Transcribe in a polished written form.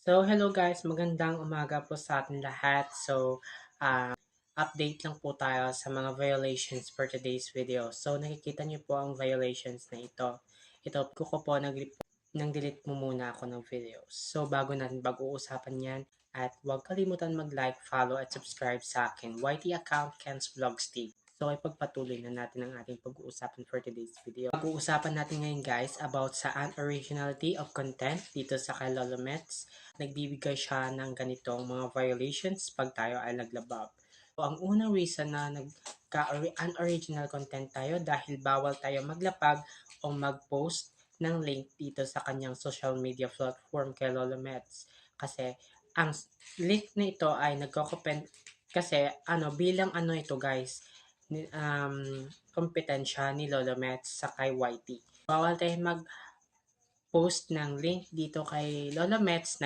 So, hello guys, magandang umaga po sa atin lahat. Update lang po tayo sa mga violations for today's video. So, nakikita niyo po ang violations na ito. Ito ko po nang delete mo muna ako ng videos. So, bago natin pag-uusapan yan, at huwag kalimutan mag-like, follow, at subscribe sa akin, YT account, Ken's Vlogs TV. So, ipagpatuloy na natin ang ating pag-uusapan for today's video. Pag-uusapan natin ngayon guys about sa unoriginality of content dito sa kay Lolo Mets. Nagbibigay siya ng ganitong mga violations pag tayo ay naglabab. So, ang unang reason na nagka-unoriginal content tayo dahil bawal tayo maglapag o mag-post ng link dito sa kanyang social media platform kay Lolo Mets. Kasi ang link na ito ay kasi bilang ito guys, kompetensya ni Lolo Mets sa kay YT. Bawal tayo mag-post ng link dito kay Lolo Mets na